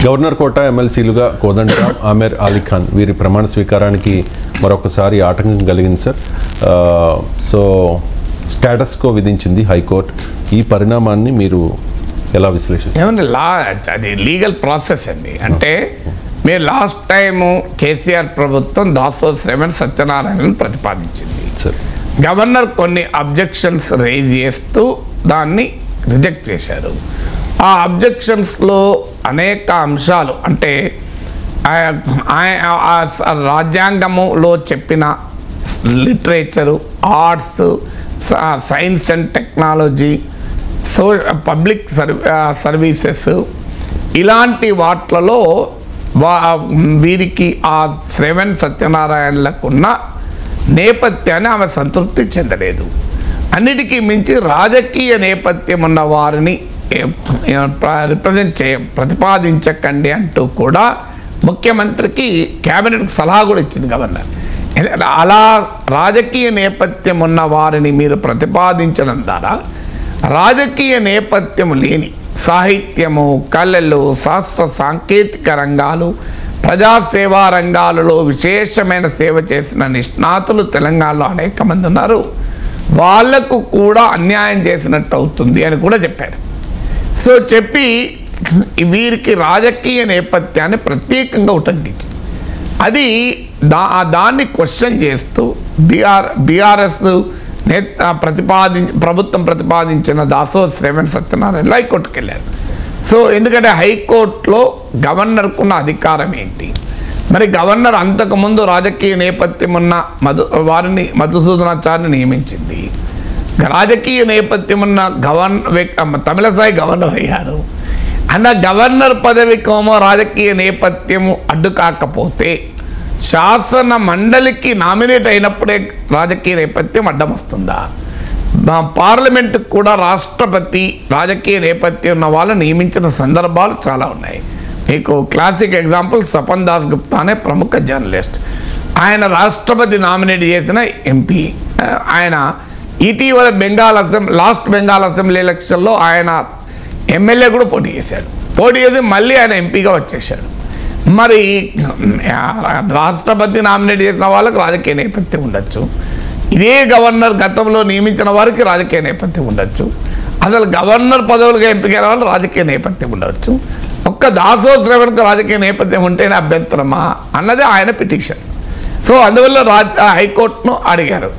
Governor కోట ఎమ్మెల్సీలుగా కోదండరాం, ఆమెర్ అలీ ఖాన్ వీరి ప్రమాణ స్వీకారానికి మరొకసారి ఆటంకం కలిగింది సార్. సో స్టేటస్ కో విధించింది హైకోర్టు. ఈ పరిణామాన్ని మీరు ఎలా విశ్లేషిస్తారు? ఏమంటే అది లీగల్ ప్రాసెస్ అండి. అంటే మీరు లాస్ట్ టైము కేసీఆర్ ప్రభుత్వం దాసోజు శ్రవణ్ సత్యనారాయణను ప్రతిపాదించింది. గవర్నర్ కొన్ని అబ్జెక్షన్స్ రైజ్ చేస్తూ దాన్ని రిజెక్ట్ చేశారు. ఆ అబ్జెక్షన్స్లో అనేక అంశాలు అంటే రాజ్యాంగములో చెప్పిన literature, arts, science and technology, public services ఇలాంటి వాట్లలో వీరికి ఆ శ్రవణ్ సత్యనారాయణలకున్న నేపథ్యాన్ని ఆమె సంతృప్తి చెందలేదు. అన్నిటికీ మించి రాజకీయ నేపథ్యం ఉన్న వారిని ప్రతిపాదించకండి అంటూ కూడా ముఖ్యమంత్రికి క్యాబినెట్కి సలహా కూడా ఇచ్చింది గవర్నర్. అలా రాజకీయ నేపథ్యం ఉన్న వారిని మీరు ప్రతిపాదించడం ద్వారా రాజకీయ నేపథ్యం లేని సాహిత్యము, కళలు, శాస్త్ర సాంకేతిక రంగాలు, ప్రజాసేవా రంగాలలో విశేషమైన సేవ చేసిన నిష్ణాతులు తెలంగాణలో అనేక మంది ఉన్నారు, వాళ్లకు కూడా అన్యాయం చేసినట్టు అవుతుంది అని కూడా చెప్పారు. సో చెప్పి వీరికి రాజకీయ నేపథ్యాన్ని ప్రత్యేకంగా ఉటంకించింది. అది దాన్ని క్వశ్చన్ చేస్తూ బీఆర్ఎస్ ప్రభుత్వం ప్రతిపాదించిన దాసోజు శ్రవణ్ సత్యనారాయణ హైకోర్టుకు వెళ్ళారు. సో ఎందుకంటే హైకోర్టులో గవర్నర్కున్న అధికారం ఏంటి? మరి గవర్నర్ అంతకుముందు రాజకీయ నేపథ్యం ఉన్న మధుసూదనాచార్యని నియమించింది. రాజకీయ నేపథ్యం ఉన్న తమిళసాయి గవర్నర్ అయ్యారు. అన్న గవర్నర్ పదవికేమో రాజకీయ నేపథ్యము అడ్డు కాకపోతే శాసన మండలికి నామినేట్ అయినప్పుడే రాజకీయ నేపథ్యం అడ్డం వస్తుందా? పార్లమెంటుకు కూడా రాష్ట్రపతి రాజకీయ నేపథ్యం ఉన్న వాళ్ళు నియమించిన సందర్భాలు చాలా ఉన్నాయి. మీకు క్లాసిక్ ఎగ్జాంపుల్ స్వపన్ దాస్ గుప్తా అనే ప్రముఖ జర్నలిస్ట్. ఆయన రాష్ట్రపతి నామినేట్ చేసిన ఎంపీ. ఆయన ఇటీవల లాస్ట్ బెంగాల్ అసెంబ్లీ ఎలక్షన్లో ఆయన ఎమ్మెల్యే కూడా పోటీ చేశాడు. పోటీ చేసి మళ్ళీ ఆయన ఎంపీగా వచ్చేసాడు. మరి రాష్ట్రపతి నామినేట్ చేసిన వాళ్ళకి రాజకీయ నేపథ్యం ఉండొచ్చు, ఇదే గవర్నర్ గతంలో నియమించిన వారికి రాజకీయ నేపథ్యం ఉండొచ్చు, అసలు గవర్నర్ పదవులుగా ఎంపికైన వాళ్ళు రాజకీయ నేపథ్యం ఉండవచ్చు. ఒక్క దాసోజు శ్రవణ్కు రాజకీయ నేపథ్యం ఉంటేనే అభ్యంతరమా అన్నది ఆయన పిటిషన్. సో అందువల్ల హైకోర్టును అడిగారు.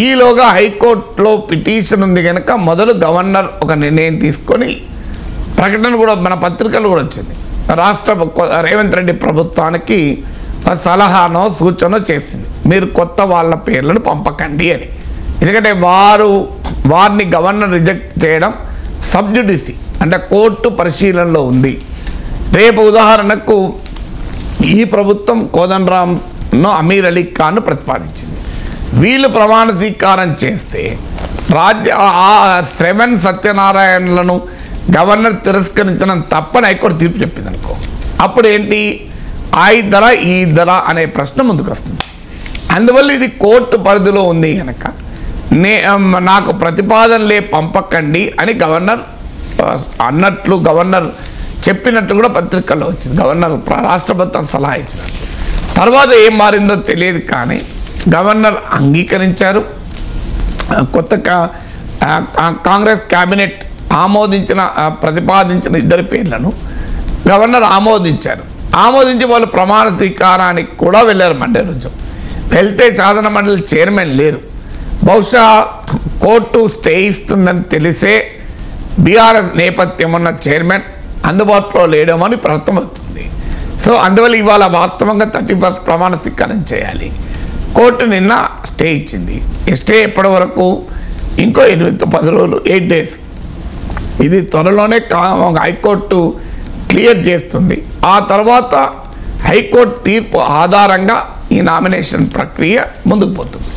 ఈలోగా హైకోర్టులో పిటిషన్ ఉంది కనుక మొదలు గవర్నర్ ఒక నిర్ణయం తీసుకొని ప్రకటన కూడా మన పత్రికలు కూడా వచ్చింది. రేవంత్ రెడ్డి ప్రభుత్వానికి సలహానో సూచనో చేసింది, మీరు కొత్త వాళ్ళ పేర్లను పంపకండి అని. ఎందుకంటే వారిని గవర్నర్ రిజెక్ట్ చేయడం సబ్జుడిసి అంటే కోర్టు పరిశీలనలో ఉంది. రేపు ఉదాహరణకు ఈ ప్రభుత్వం కోదండరాంను, అమీర్ అలీ ఖాన్ను ప్రతిపాదించింది. వీళ్ళు ప్రమాణ స్వీకారం చేస్తే శ్రవణ్ సత్యనారాయణలను గవర్నర్ తిరస్కరించడం తప్పని హైకోర్టు తీర్పు చెప్పింది అనుకో, అప్పుడు ఏంటి ఆ ఇద్దరా ఈ ఇద్దరా అనే ప్రశ్న ముందుకు వస్తుంది. అందువల్ల ఇది కోర్టు పరిధిలో ఉంది కనుక నాకు ప్రతిపాదనలే పంపకండి అని గవర్నర్ అన్నట్లు గవర్నర్ చెప్పినట్టు కూడా పత్రికల్లో వచ్చింది. గవర్నర్ రాష్ట్రపతి సలహా ఇచ్చినట్టు. తర్వాత ఏం మారిందో తెలియదు కానీ గవర్నర్ అంగీకరించారు. కొత్త కాంగ్రెస్ క్యాబినెట్ ప్రతిపాదించిన ఇద్దరి పేర్లను గవర్నర్ ఆమోదించారు. ఆమోదించి వాళ్ళు ప్రమాణ స్వీకారానికి కూడా వెళ్ళారు. మండే రోజు వెళ్తే శాసన మండలి చైర్మన్ లేరు. బహుశా కోర్టు స్టే ఇస్తుందని తెలిసే బీఆర్ఎస్ నేపథ్యం ఉన్న చైర్మన్ అందుబాటులో లేడమని అర్థమవుతుంది. సో అందువల్ల ఇవాళ వాస్తవంగా 31st ప్రమాణ స్వీకారం చేయాలి. కోర్టు నిన్న స్టే ఇచ్చింది. ఈ స్టే ఎప్పటి వరకు? ఇంకో 10 రోజులు, 8 days. ఇది త్వరలోనే హైకోర్టు క్లియర్ చేస్తుంది. ఆ తర్వాత హైకోర్టు తీర్పు ఆధారంగా ఈ నామినేషన్ ప్రక్రియ ముందుకు పోతుంది.